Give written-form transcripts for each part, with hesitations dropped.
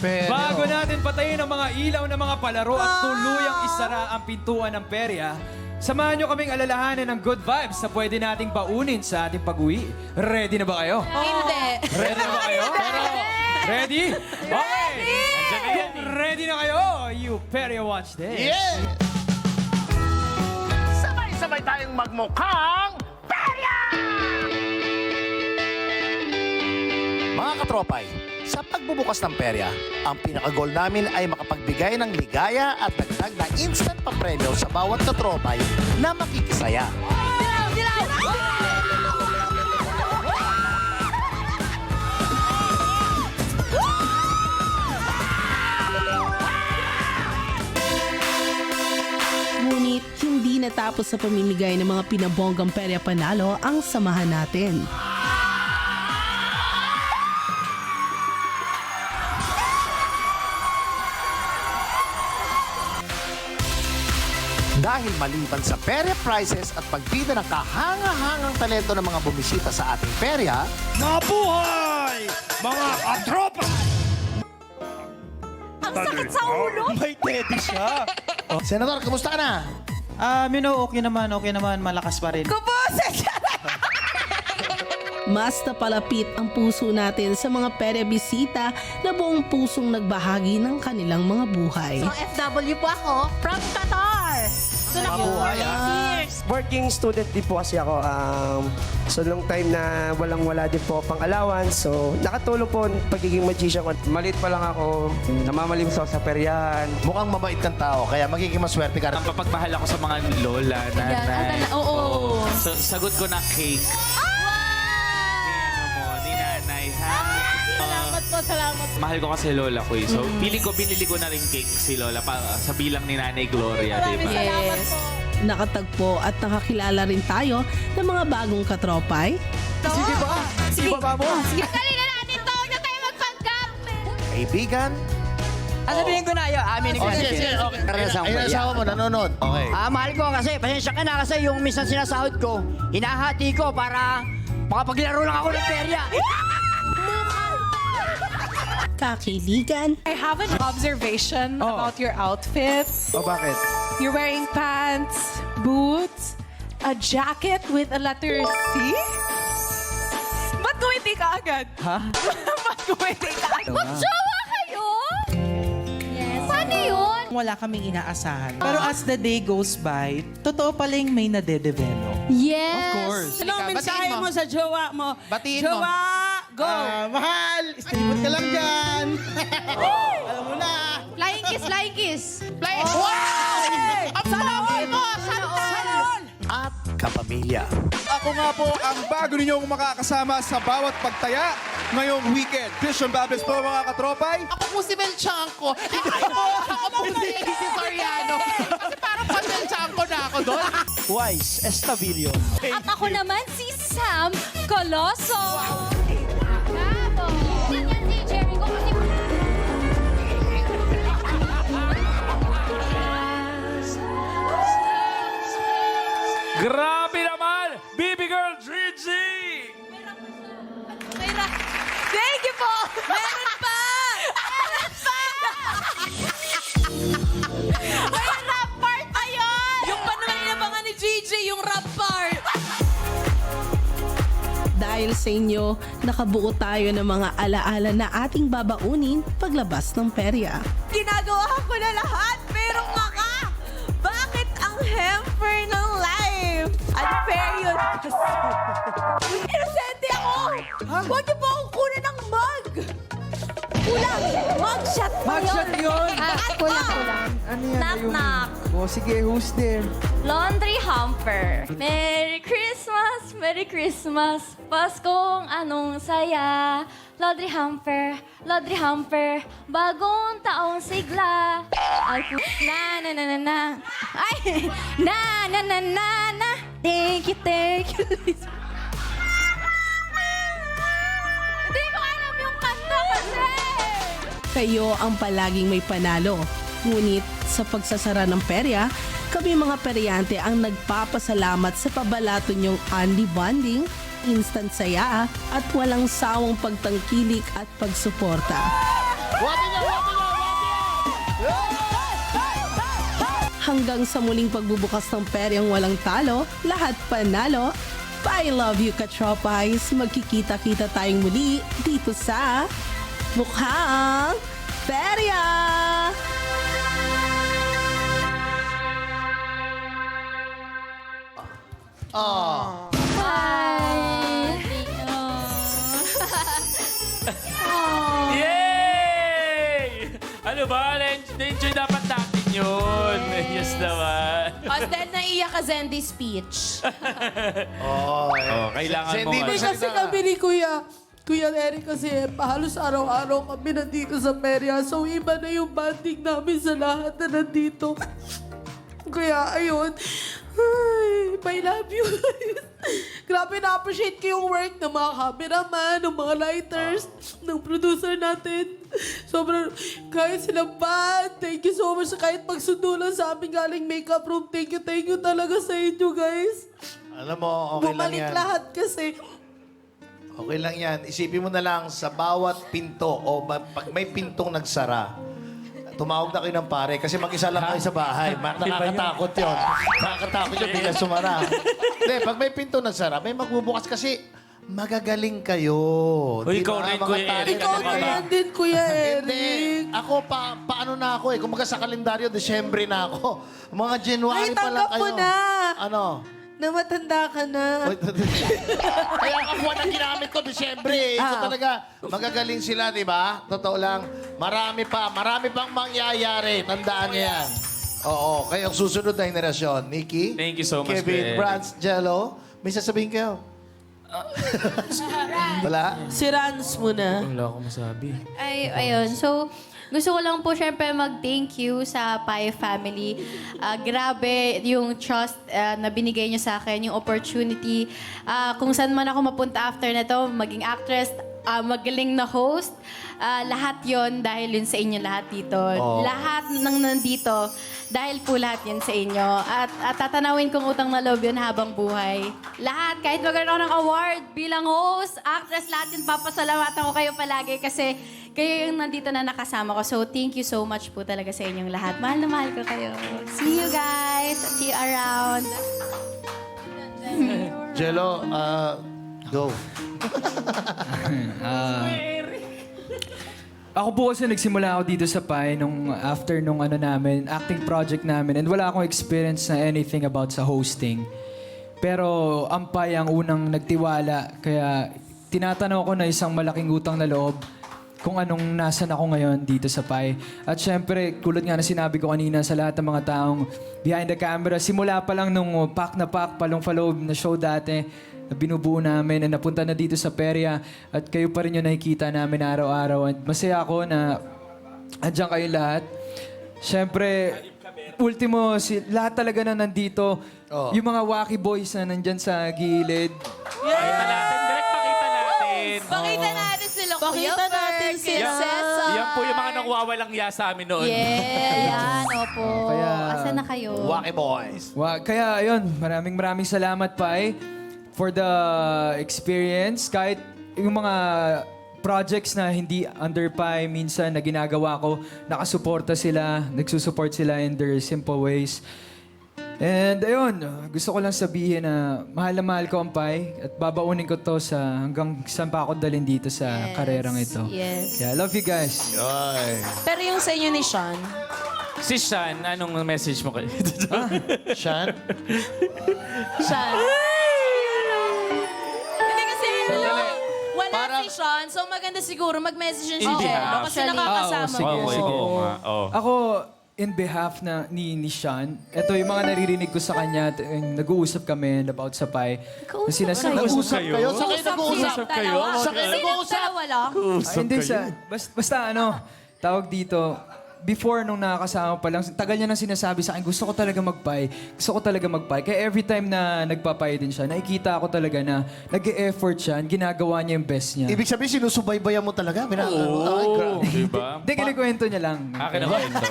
Bago natin patayin ang mga ilaw ng mga palaro at tuluyang isara ang pintuan ng perya, samahan nyo kaming alalahanan ng good vibes na pwede nating baunin sa ating pag-uwi. Ready na ba kayo? Hindi. Ready na ba kayo? Ready? Okay! Kung ready na kayo, you perya watch this. Yeah! Sabay-sabay tayong magmukhang perya! Mga katropay, sa pagbubukas ng perya, ang pinaka-goal namin ay makapagbigay ng ligaya at dagdag na instant papremyo sa bawat katropay na makikisaya. Ngunit hindi natapos sa pamimigay ng mga pinabonggang perya panalo ang samahan natin. Dahil maliban sa perya prizes at pagbida ng kahanga-hangang talento ng mga bumisita sa ating perya, Mabuhay! Mga katropa! Ang sakit sa ulo. May teddy siya. Senador, kamusta ka na? Okay naman, malakas pa rin. Kubusin siya. Mas napalapit ang puso natin sa mga perya bisita na buong pusong nagbahagi ng kanilang mga buhay. So, FW po ako from Qatar. So, Mabuhay, years. Working student din po kasi ako. So, long time na walang-wala din po pang allowance. So, nakatulong po ang pagiging magician ko. Maliit pa lang ako, namamalim sa peryahan. Mukhang mabait kang tao, kaya magiging maswerte ka rin. Ang papagmahal ako sa mga lola, nanay. Oo. So, sagot ko na cake. Ni ano mo, ni nanay, ha? Salamat po, salamat. Mahal ko kasi lola ko eh. So, binili ko na rin cake si lola sa bilang ni Nanay Gloria, di ba? Yes. Nakatagpo at nakakilala rin tayo ng mga bagong katropay. Sige ba? Sige ba mo? Sige, kanina natin to. Huwag na tayo magpanggap. Kaibigan, Sabihin ko na yun, aminin ko. okay. Ayun ang asawa mo, nanonood. Okay. Mahal ko kasi, pasensya ka na kasi yung minsan sinasahod ko, hinahati ko para makapaglaro lang ako ng perya. Kakiligan, I have an observation about your outfit. O bakit? You're wearing pants, boots, a jacket with a letter C. Ba't kumiti ka agad? Ha? Ba't kumiti ka agad? Magjowa kayo? Yes. Paano yun? Wala kaming inaasahan. Pero as the day goes by, totoo paling may nade-develop. Yes. Of course. Anong mensahe mo sa jowa mo? Batiin mo. Jowa, go! Mahal! Istipot ka lang dyan! Alam mo na! Flying kiss, flying kiss. Wow! Salamin mo! Salamin! At kapamilya. Ako nga po ang bago ninyong makakasama sa bawat pagtaya ngayong weekend. Christian Babes po mga katropay. Ako po si Bel Chanco. Ako po si Casey Soriano. Kasi parang pa Bel Chanco na ako doon. Wise Estavillo. At ako naman si Sam Coloso. Bravo! Ganyan si Jerry ko kasi... Grabe naman! Baby girl, Gigi! Thank you po! Meron pa! Meron pa! May rap part pa yun! Yung pa naman inabangan ni Gigi, yung rap part. dahil sa inyo, nakabuo tayo ng mga alaala na ating babaunin paglabas ng perya. Ginagawa ko na lahat, pero bakit ang hamper ng life? Unfair yun. Inosente ako! Huwag niyo po akong kunin ng mug! Kulang! Mugshot pa Mugshot yun! Kulang. Knock, knock. O sige, who's there? Laundry hamper. Merry Christmas, Merry Christmas. Paskong anong saya. Laundry hamper, bagong taong sigla. Ay, na na na na na. Ay, na na na na na. Thank you, thank you. Hindi ko alam yung kanta kasi. Kayo ang palaging may panalo. Ngunit sa pagsasara ng perya, kami mga peryante ang nagpapasalamat sa pabalato niyong only bonding, instant saya at walang sawang pagtangkilik at pagsuporta. Wati niya! Hanggang sa muling pagbubukas ng peryang walang talo, lahat panalo. I love you, Katropais. Magkikita-kita tayong muli dito sa Mukhang Perya! Bye! Yay! Ano ba? Na-enjoy dapat natin yun. Yes naman. Os, dahil naiyak ka, Zendy speech. Oh, kailangan mo Hindi nga. ba Kasi kami ni Kuya Eric kasi halos araw-araw kami nandito sa Perya. So iba na yung banding namin sa lahat na nandito. Kaya ayun, ay, I love you guys. Grabe na-appreciate ko yung work ng mga cameraman, ng mga lighters, ng producer natin. Sobrang, kahit silang band, thank you so much. Kahit magsundo lang sa amin galing makeup room, thank you talaga sa inyo guys. Alam mo, okay lang Bumalik yan. lahat kasi. Okay lang yan. Isipin mo na lang sa bawat pinto o pag may pintong nagsara, tumawag na kayo ng pare kasi mag-isa lang kayo sa bahay. Nakakatakot yun. Nakakatakot yun bigla sumara. Hindi, pag may pinto nagsara, may magbubukas kasi magagaling kayo. Uy, Di ikaw ba? rin, Mga Kuya talent Eric. Ikaw na na kayo. yan din, Kuya Hindi. Eric. Ako, paano na ako eh? Kung sa kalendaryo, Desyembre na ako. Mga January Ay, pa lang tanggap kayo. ko na. Ano? Na matanda ka na. Kaya ang buwan na ginamit ko, Desyembre. Ito talaga, magagaling sila, di ba? Totoo lang. Marami pang mangyayari. Tandaan niyo yan. Oo, kaya ang susunod na henerasyon. Nikki? Thank you so much, Kevin, Kuya Eric. Franz, Jello. May sasabihin kayo? Wala? Si Rans muna. Wala akong masabi. Ay, ayun. So, gusto ko lang po syempre mag-thank you sa Pai family. Grabe yung trust na binigay niyo sa akin, yung opportunity. Kung saan man ako mapunta after na to, maging actress, magaling na host, lahat yon dahil yun sa inyo lahat dito. Lahat ng nandito, dahil po lahat yun sa inyo. At tatanawin kong utang na loob yun habang buhay. Lahat, kahit magkaroon ako ng award bilang host, actress, lahat yun, papasalamatan ko kayo palagi kasi kayo yung nandito na nakasama ko. So, thank you so much po talaga sa inyong lahat. Mahal na mahal ko kayo. See you guys. See you around. Jello, go. Ako po kasi nagsimula ako dito sa Pai nung after nung acting project namin and wala akong experience na anything about sa hosting. Pero ang Pai ang unang nagtiwala kaya tinatanaw ko na isang malaking utang na loob kung anong nasan ako ngayon dito sa Pai. At syempre, kulot nga na sinabi ko kanina sa lahat ng mga taong behind the camera, simula pa lang nung pak palong-faloob na show dati, na binubuo namin, na napunta na dito sa Perya, at kayo pa rin yung nakikita namin araw-araw. At masaya ako na andyan kayo lahat. Syempre, ultimo, lahat talaga na nandito, yung mga wacky boys na nandyan sa gilid. Pakita natin. Direct pakita natin. Pakita natin sila, Kuya Pakita natin Ferg, sila. Cesar. Yan po yung mga nangwawalang ya sa amin noon. Ayan, opo. Kaya- Asan na kayo? Wacky Boys. Kaya ayun, maraming salamat Pai for the experience. Kahit yung mga projects na hindi under Pai minsan na ginagawa ko, nakasuporta sila, nagsusupport sila in their simple ways. And ayun, gusto ko lang sabihin na mahal ko ang Pai at babaunin ko to sa hanggang saan pa ako dalhin dito sa karerang ito. Yes. Yeah, love you guys. Ay. Pero yung sa inyo ni Sean, Si Sean, anong message mo kayo? Sean? Sean. Hindi kasi, wala Parang- si Sean, so maganda siguro mag-message yung In si Jello behalf. kasi nakakasama sige, mo. sige. Oo. Ako, in behalf ni Sean, ito yung mga naririnig ko sa kanya, nag-uusap kami about sa Pai. Nag-uusap kayo? Sa kayo nag-uusap? kayo? Sa kayo nag-uusap? Dalawa lang. Hindi basta tawag dito, before nung nakakasama pa lang, tagal niya nang sinasabi sa akin, gusto ko talaga mag-Pai. Kaya every time na nagpa-Pai din siya, nakikita ko talaga na nag-e-effort siya, ginagawa niya yung best niya. Ibig sabihin, sinusubaybayan mo talaga? Ay, grabe. Diba? Hindi, kinikwento niya lang. Akin naman ito.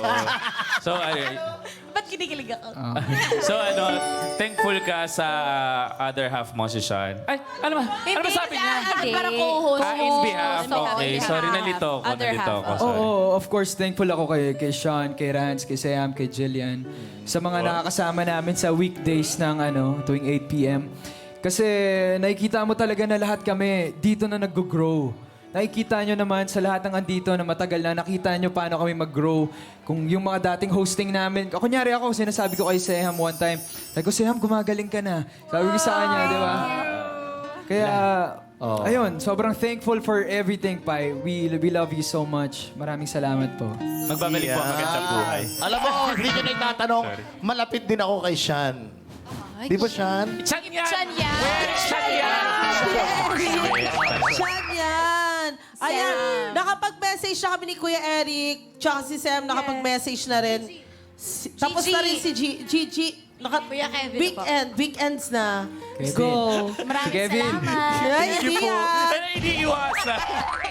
So, Ba't kinikilig ako. So thankful ka sa other half mo si Sean. Ay, ano ba sabi niya? Para co-host mo. In behalf. Okay, sorry, nalito ako. Other half. Sorry. Oo, of course, thankful ako kay Sean, kay Rance, kay Sam, kay Jillian. Sa mga nakakasama namin sa weekdays ng tuwing 8 p.m. Kasi nakikita mo talaga na lahat kami dito na nag-grow. Nakikita nyo naman sa lahat ng andito na matagal na, nakita nyo paano kami mag-grow. Kung yung mga dating hosting namin, kunyari ako, sinasabi ko kay Seham one time, sabi ko, Seham, gumagaling ka na. Sabi ko sa kanya, di ba? Kaya, ayun, sobrang thankful for everything, Pai. We love you so much. Maraming salamat po. Magbabalik po ang magandang buhay. Alam mo, hindi ko na itatanong, malapit din ako kay Sean. Di ba, Sean? Sean yan! Sean yan! Sean yan! Siya yan. Ayan, nakapag-message na kami ni Kuya Eric, tsaka si Sam nakapag-message na rin. Tapos na rin si Gigi. Kuya Kevin Weekends na. Kevin. Go. Maraming Kevin. salamat. Ay, hindi yan. Ay, iniiwasan.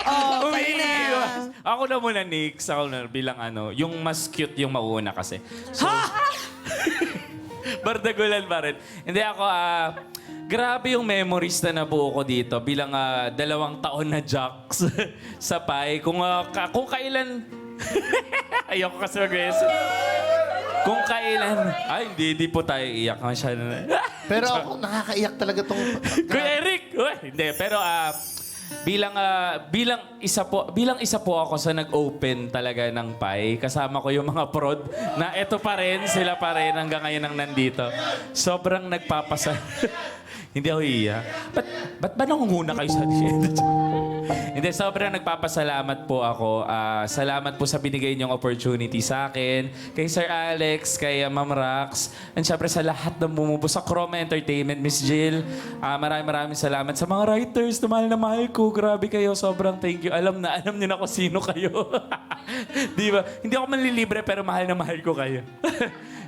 Oh, Umiiwas. Ako na muna, Nix. Ako na bilang yung mas cute yung mauna kasi. So, bardagulan pa rin. Hindi ako, grabe yung memories na nabuo ko dito bilang 2 taon na jocks sa Pai. Kung kailan... Ayoko kasi mag-message. Kung kailan... Ay, hindi po tayo iyak. Pero ako, nakakaiyak talaga tong... Kuya Eric! Uy, hindi, pero bilang isa po ako sa nag-open talaga ng Pai. Kasama ko yung mga prod na eto pa rin, sila pa rin hanggang ngayon ang nandito. Sobrang nagpapasa. Hindi ako iiyak. Ba't ba nangunguna kayo sa Hindi, sobrang nagpapasalamat po ako. Salamat po sa binigay niyong opportunity sa akin. Kay Sir Alex, kay Ma'am Rax, and syempre sa lahat ng bumubo sa Chroma Entertainment, Miss Jill. Maraming salamat sa mga writers na mahal ko. Grabe kayo, sobrang thank you. Alam niyo na kung sino kayo. Di ba? Hindi ako manlilibre pero mahal na mahal ko kayo.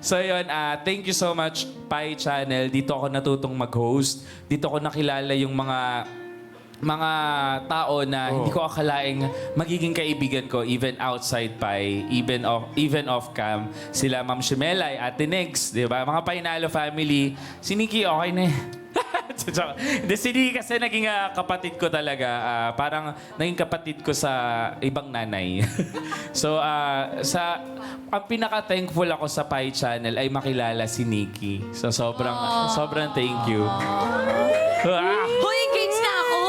So yun, thank you so much, Pai Channel. Dito ako natutong mag-host. Dito ako nakilala yung mga tao na hindi ko akalaing magiging kaibigan ko even outside Pai, even off cam. Sila Ma'am Shimelay, Ate Negs, di ba? Mga Painalo family. Si Nikki, okay na eh. Si Nikki kasi naging kapatid ko talaga. Parang naging kapatid ko sa ibang nanay. So, ang pinaka-thankful ako sa Pai Channel ay makilala si Nikki. So, sobrang thank you. Hoy, engaged na ako!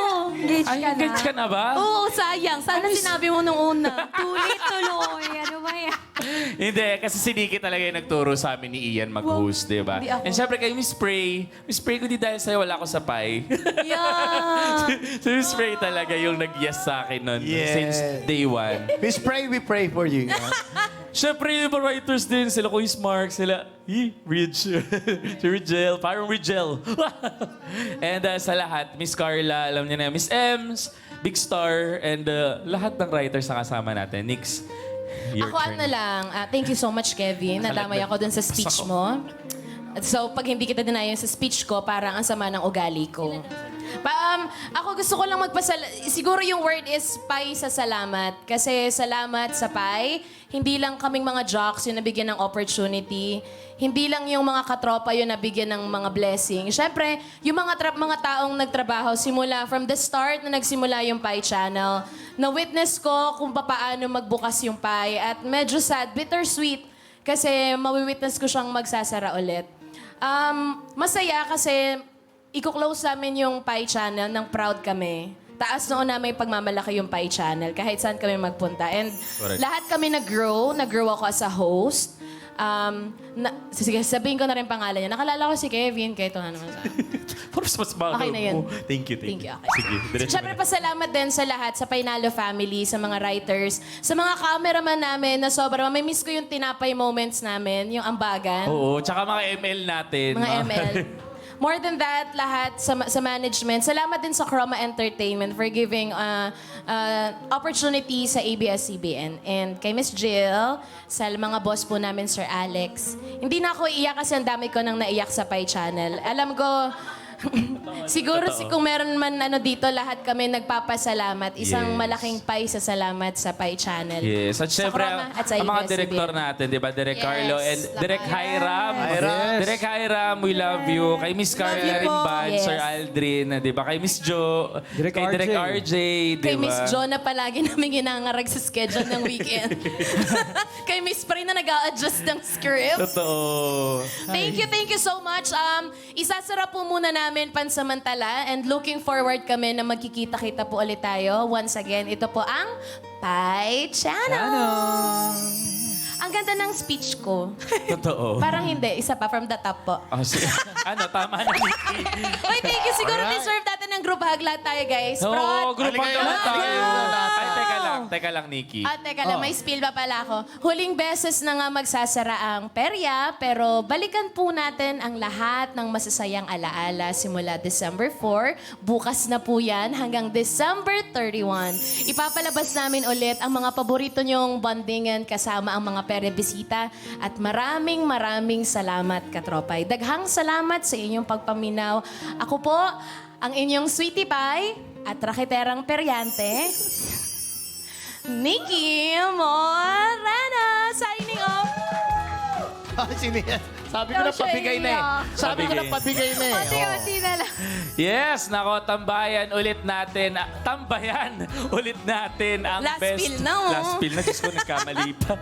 Engaged ka na ba? Oo, sayang. Sana sinabi mo nung una. Tuloy-tuloy. Ano ba yan? Hindi, kasi si Nikki talaga yung nagturo sa amin ni Ian mag-host, di ba? Hindi ako. And syempre kay Miss Spray. Miss Spray ko di dahil sa'yo, wala ako sa Pai. Yeah. Si Miss Spray talaga yung nag-yes sa akin nun since day one. Miss Pray, we pray for you. Syempre, yung mga writers din, sila Kuya Mark, sila, Rich, si Rigel, parang Rigel. And sa lahat, Miss Carla, alam niyo na, Miss Ems, Big Star, and lahat ng writers na kasama natin. Nix, your Ako turn. thank you so much, Kevin. Nadamay ako dun sa speech mo. So, pag hindi kita dinayon sa speech ko, parang ang sama ng ugali ko. Ako gusto ko lang siguro yung word is Pai sa salamat. Kasi salamat sa Pai. Hindi lang kaming mga jocks yung nabigyan ng opportunity. Hindi lang yung mga katropa yung nabigyan ng mga blessing. Siyempre, yung mga taong nagtrabaho simula from the start na nagsimula yung Pai Channel. Na-witness ko kung paano magbukas yung Pai. At medyo sad, bittersweet. Kasi mawi-witness ko siyang magsasara ulit. Masaya kasi i-close namin yung Pai Channel ng proud kami. Taas noon namin pagmamalaki yung Pai Channel kahit saan kami magpunta. And lahat kami nag-grow. Nag-grow ako as a host. Sige, sabihin ko na rin pangalan niya. Nakalala ko si Kevin. Kaya ito na naman sa Okay na yun. Thank you. Okay. Sige, diretso Siyempre, na. pasalamat din sa lahat, sa Painalo family, sa mga writers, sa mga cameraman namin na sobrang may miss ko yung tinapay moments namin, yung ambagan. Oo, tsaka mga ML natin. Mga ML. More than that, lahat sa management. Salamat din sa Chroma Entertainment for giving opportunity sa ABS-CBN. And kay Miss Jill, sa mga boss po namin, Sir Alex. Hindi na ako iiyak kasi ang dami ko nang naiyak sa Pai Channel. Alam ko, Siguro kung meron man dito, lahat kami nagpapasalamat. Isang Yes. malaking pie sa salamat sa Pie Channel. Yes. At Sa syempre, Corona at sa ang mga ABS-CBN. direktor natin, di ba? Direk Yes. Carlo and Direk Hiram. Yes. Direk Hiram, we love you. Kay Miss Carla Rimban, Yes. Sir Aldrin, di ba? Kay Miss Jo, Direk kay Direk RJ. RJ, di Kay ba? Miss Jo na palagi namin ginangarag sa schedule ng weekend. Kay Miss Pri na nag-a-adjust ng script. Totoo. Thank you so much. Isasara po muna namin pansamantala and looking forward kami na magkikita-kita po ulit tayo. Once again, ito po ang Pie Channel. Ang ganda ng speech ko. Totoo. Parang hindi. Isa pa from the top po. Oh, tama na, Nikki. Uy, thank you. Siguro deserve natin ng group hug lahat tayo, guys. Oo, Prod. group hug Halika naman yun. tayo. Halika. Ay, teka lang, Nikki. Teka lang, may spill pa pala ako. Huling beses na nga magsasara ang perya, pero balikan po natin ang lahat ng masasayang alaala simula December 4. Bukas na po yan hanggang December 31. Ipapalabas namin ulit ang mga paborito nyong bondingan kasama ang mga perya bisita. At maraming salamat, katropay. Daghang salamat sa inyong pagpaminaw. Ako po, ang inyong sweetie pie at rakiterang peryante, Nikki Morena, signing off. Sino yan? Sabi ko na pabigay na eh. Sabi ko na pabigay na eh. Unti-unti na lang. Yes, nako, tambayan ulit natin. Tambayan ulit natin ang Last best... spill na, oh. Last spill na. Diyos ko, nagkamali pa.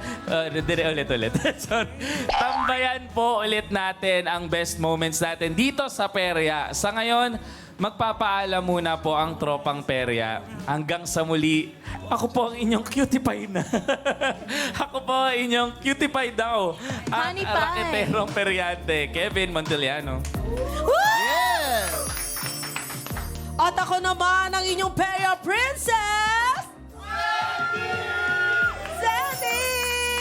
Ulit. Sorry. Tambayan po ulit natin ang best moments natin dito sa Perya. Sa ngayon, magpapaalam muna po ang tropang Perya. Hanggang sa muli, ako po ang inyong cutie pie na. Ako po ang inyong cutie pie daw. Ang Honey pie. raketerong peryante, Kevin Monteliano. At ako naman ang inyong Perya Princess! Sandy!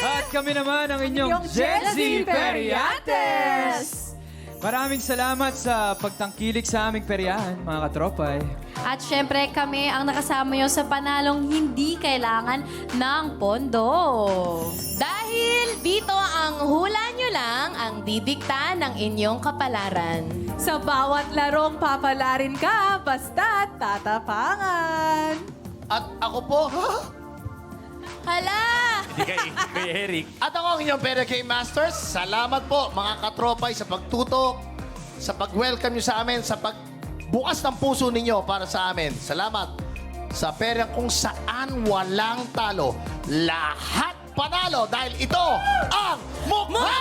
At kami naman ang inyong Jesse Periates. Maraming salamat sa pagtangkilik sa aming peryahan, mga katropay. At syempre kami ang nakasama nyo sa panalong hindi kailangan ng pondo. Dahil dito ang hula nyo lang ang didikta ng inyong kapalaran. Sa bawat larong papalarin ka, basta tatapangan. At ako po, Hala! Hindi kay Eric. at ako ang inyong Perya Game Masters. Salamat po mga katropay sa pagtutok, sa pag-welcome nyo sa amin, sa pagbukas ng puso ninyo para sa amin. Salamat sa Perya kung saan walang talo. Lahat panalo dahil ito ang Mukha!